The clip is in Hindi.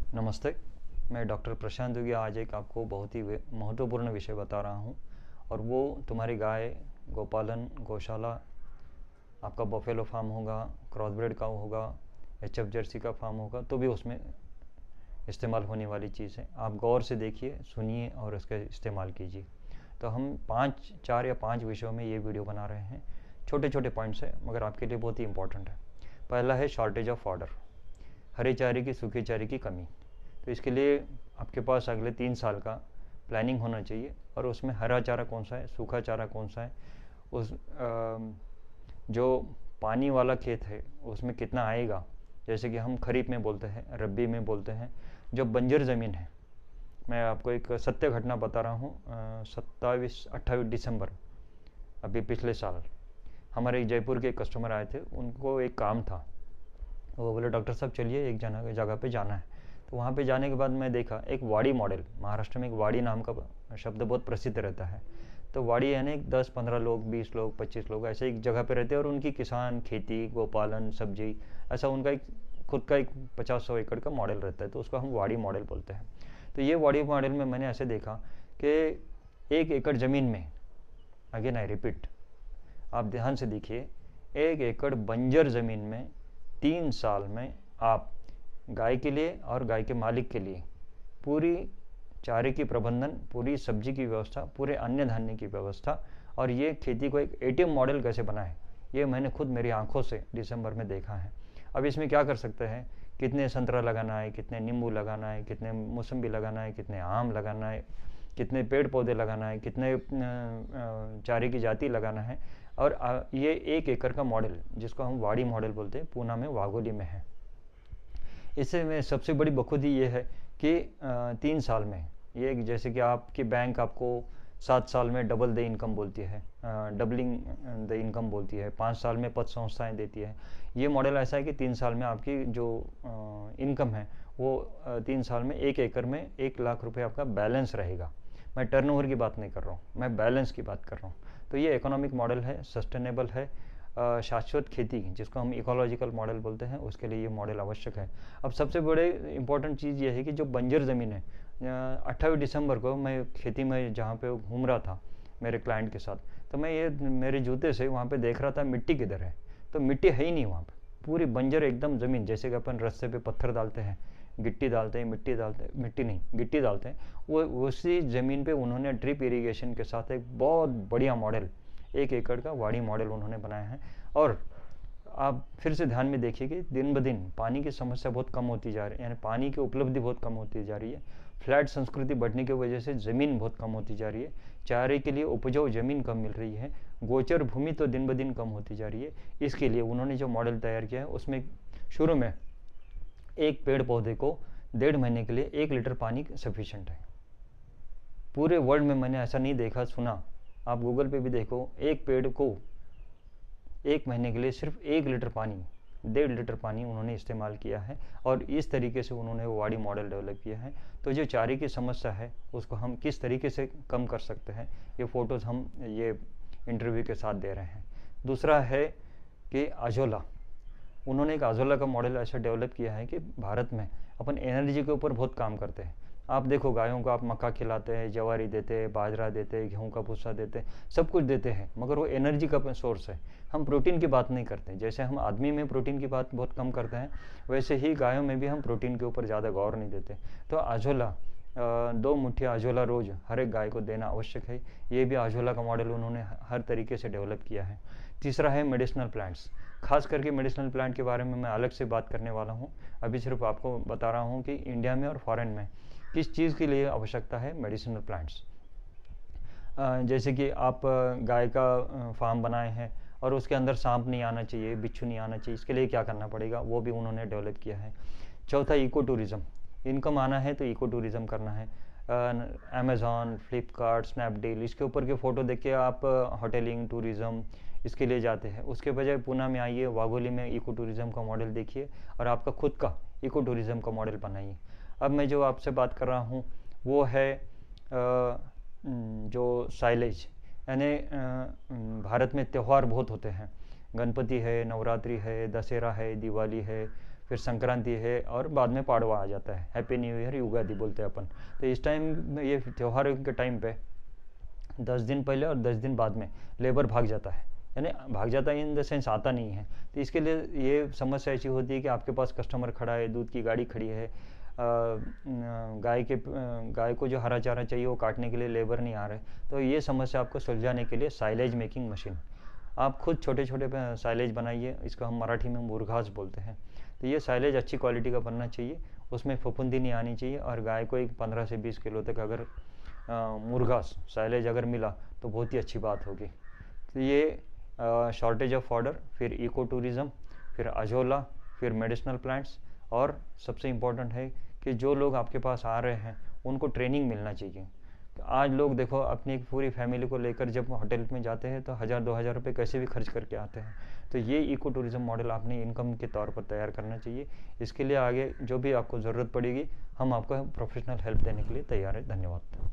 नमस्ते। मैं डॉक्टर प्रशांत दुगी आज एक आपको बहुत ही महत्वपूर्ण विषय बता रहा हूँ और वो तुम्हारी गाय, गोपालन, गौशाला, आपका बफेलो फार्म होगा, क्रॉसब्रेड काऊ होगा, एचएफ जर्सी का फार्म होगा तो भी उसमें इस्तेमाल होने वाली चीज़ है। आप गौर से देखिए, सुनिए और उसका इस्तेमाल कीजिए। तो हम 4 या 5 विषयों में ये वीडियो बना रहे हैं। छोटे छोटे पॉइंट्स हैं मगर आपके लिए बहुत ही इंपॉर्टेंट है। पहला है शॉर्टेज ऑफ फॉडर, हरे चारे की, सूखे चारे की कमी। तो इसके लिए आपके पास अगले 3 साल का प्लानिंग होना चाहिए और उसमें हरा चारा कौन सा है, सूखा चारा कौन सा है, उस जो पानी वाला खेत है उसमें कितना आएगा। जैसे कि हम खरीफ में बोलते हैं, रब्बी में बोलते हैं। जो बंजर ज़मीन है, मैं आपको एक सत्य घटना बता रहा हूँ। 27-28 दिसंबर अभी पिछले साल हमारे जयपुर के एक कस्टमर आए थे। उनको एक काम था, वो बोले डॉक्टर साहब चलिए एक जगह पे जाना है। तो वहाँ पे जाने के बाद मैं देखा एक वाड़ी मॉडल, महाराष्ट्र में एक वाड़ी नाम का शब्द बहुत प्रसिद्ध रहता है। तो वाड़ी यानी 10-15 लोग, 20 लोग, 25 लोग ऐसे एक जगह पे रहते हैं और उनकी किसान, खेती, गोपालन, सब्जी, ऐसा उनका एक खुद का एक 50-100 एकड़ का मॉडल रहता है। तो उसको हम वाड़ी मॉडल बोलते हैं। तो ये वाड़ी मॉडल में मैंने ऐसे देखा कि 1 एकड़ ज़मीन में, अगेन आई रिपीट, आप ध्यान से देखिए, 1 एकड़ बंजर ज़मीन में 3 साल में आप गाय के लिए और गाय के मालिक के लिए पूरी चारे की प्रबंधन, पूरी सब्जी की व्यवस्था, पूरे अन्य धान्य की व्यवस्था और ये खेती को एक एटीएम मॉडल कैसे बनाए, ये मैंने खुद मेरी आंखों से दिसंबर में देखा है। अब इसमें क्या कर सकते हैं, कितने संतरा लगाना है, कितने नींबू लगाना है, कितने मौसम्बी लगाना है, कितने आम लगाना है, कितने पेड़ पौधे लगाना है, कितने चारे की जाति लगाना है। और ये 1 एकड़ का मॉडल जिसको हम वाड़ी मॉडल बोलते हैं, पूना में, वाघोली में है। इससे में सबसे बड़ी बखूबी ये है कि 3 साल में ये, जैसे कि आपकी बैंक आपको 7 साल में डबल द इनकम बोलती है, डबलिंग द इनकम बोलती है, 5 साल में पद संस्थाएं देती है। ये मॉडल ऐसा है कि 3 साल में आपकी जो इनकम है वो 3 साल में 1 एकड़ में 1 लाख रुपए आपका बैलेंस रहेगा। मैं टर्नओवर की बात नहीं कर रहा हूँ, मैं बैलेंस की बात कर रहा हूँ। तो ये इकोनॉमिक मॉडल है, सस्टेनेबल है, शाश्वत खेती जिसको हम इकोलॉजिकल मॉडल बोलते हैं, उसके लिए ये मॉडल आवश्यक है। अब सबसे बड़े इंपॉर्टेंट चीज़ ये है कि जो बंजर ज़मीन है, 28 दिसंबर को मैं खेती में जहाँ पे घूम रहा था मेरे क्लाइंट के साथ, तो मैं ये मेरे जूते से वहाँ पे देख रहा था मिट्टी किधर है। तो मिट्टी है ही नहीं वहाँ पे, पूरी बंजर एकदम ज़मीन। जैसे कि अपन रास्ते पे पत्थर डालते हैं, गिट्टी डालते हैं, मिट्टी डालते हैं, मिट्टी नहीं गिट्टी डालते हैं, वो उसी ज़मीन पे उन्होंने ड्रिप इरिगेशन के साथ एक बहुत बढ़िया मॉडल, 1 एकड़ का वाड़ी मॉडल उन्होंने बनाया है। और आप फिर से ध्यान में देखिए कि दिन ब दिन पानी की समस्या बहुत कम होती जा रही है, यानी पानी की उपलब्धि बहुत कम होती जा रही है। फ्लैट संस्कृति बढ़ने की वजह से ज़मीन बहुत कम होती जा रही है, चारे के लिए उपजाऊ ज़मीन कम मिल रही है, गोचर भूमि तो दिन ब दिन कम होती जा रही है। इसके लिए उन्होंने जो मॉडल तैयार किया है उसमें शुरू में एक पेड़ पौधे को 1.5 महीने के लिए 1 लीटर पानी सफिशेंट है। पूरे वर्ल्ड में मैंने ऐसा नहीं देखा सुना, आप गूगल पे भी देखो, एक पेड़ को 1 महीने के लिए सिर्फ 1 लीटर पानी, 1.5 लीटर पानी उन्होंने इस्तेमाल किया है। और इस तरीके से उन्होंने वो वाड़ी मॉडल डेवलप किया है। तो जो चारे की समस्या है उसको हम किस तरीके से कम कर सकते हैं, ये फ़ोटोज़ हम ये इंटरव्यू के साथ दे रहे हैं। दूसरा है कि आजोला, उन्होंने एक आजोला का मॉडल ऐसा डेवलप किया है कि भारत में अपन एनर्जी के ऊपर बहुत काम करते हैं। आप देखो, गायों को आप मक्का खिलाते हैं, जवारी देते हैं, बाजरा देते हैं, गेहूं का भूसा देते हैं, सब कुछ देते हैं, मगर वो एनर्जी का सोर्स है। हम प्रोटीन की बात नहीं करते। जैसे हम आदमी में प्रोटीन की बात बहुत कम करते हैं, वैसे ही गायों में भी हम प्रोटीन के ऊपर ज़्यादा गौर नहीं देते। तो आजोला, 2 मुट्ठी आजोला रोज़ हर एक गाय को देना आवश्यक है। ये भी आजोला का मॉडल उन्होंने हर तरीके से डेवलप किया है। तीसरा है मेडिसिनल प्लांट्स। खास करके मेडिसिनल प्लांट के बारे में मैं अलग से बात करने वाला हूँ। अभी सिर्फ आपको बता रहा हूँ कि इंडिया में और फॉरेन में किस चीज़ के लिए आवश्यकता है मेडिसिनल प्लांट्स। जैसे कि आप गाय का फार्म बनाए हैं और उसके अंदर सांप नहीं आना चाहिए, बिच्छू नहीं आना चाहिए, इसके लिए क्या करना पड़ेगा, वो भी उन्होंने डेवलप किया है। चौथा, इको टूरिज़्म। इनकम आना है तो इको टूरिज़्म करना है। अमेज़ॉन, फ्लिपकार्ट, स्नैपडील, इसके ऊपर के फ़ोटो देख के आप होटलिंग, टूरिज़्म इसके लिए जाते हैं। उसके बजाय पूना में आइए, वाघोली में इको टूरिज़्म का मॉडल देखिए और आपका खुद का इको टूरिज़्म का मॉडल बनाइए। अब मैं जो आपसे बात कर रहा हूँ वो है जो साइलेज, यानी भारत में त्यौहार बहुत होते हैं। गणपति है, नवरात्रि है, दशहरा है, दिवाली है, फिर संक्रांति है और बाद में पाड़वा आ जाता है, हैप्पी न्यू ईयर, युगादि बोलते हैं अपन। तो इस टाइम ये त्यौहार के टाइम पे 10 दिन पहले और 10 दिन बाद में लेबर भाग जाता है, यानी भाग जाता है इन द सेंस आता नहीं है। तो इसके लिए ये समस्या ऐसी होती है कि आपके पास कस्टमर खड़ा है, दूध की गाड़ी खड़ी है, गाय को जो हरा चारा चाहिए वो काटने के लिए लेबर नहीं आ रहे। तो ये समस्या आपको सुलझाने के लिए साइलेज मेकिंग मशीन, आप खुद छोटे छोटे साइलेज बनाइए, इसको हम मराठी में मुरघास बोलते हैं। तो ये साइलेज अच्छी क्वालिटी का बनना चाहिए, उसमें फफूंदी नहीं आनी चाहिए, और गाय को एक 15 से 20 किलो तक अगर मुर्गास साइलेज अगर मिला तो बहुत ही अच्छी बात होगी। तो ये शॉर्टेज ऑफ ऑर्डर, फिर इको टूरिज़म, फिर अजोला, फिर मेडिसिनल प्लांट्स, और सबसे इम्पोर्टेंट है कि जो लोग आपके पास आ रहे हैं उनको ट्रेनिंग मिलना चाहिए। तो आज लोग देखो अपनी एक पूरी फैमिली को लेकर जब होटल में जाते हैं तो 1000-2000 रुपये कैसे भी खर्च करके आते हैं। तो ये इको टूरिज़्म मॉडल आपने इनकम के तौर पर तैयार करना चाहिए। इसके लिए आगे जो भी आपको ज़रूरत पड़ेगी हम आपको प्रोफेशनल हेल्प देने के लिए तैयार है। धन्यवाद।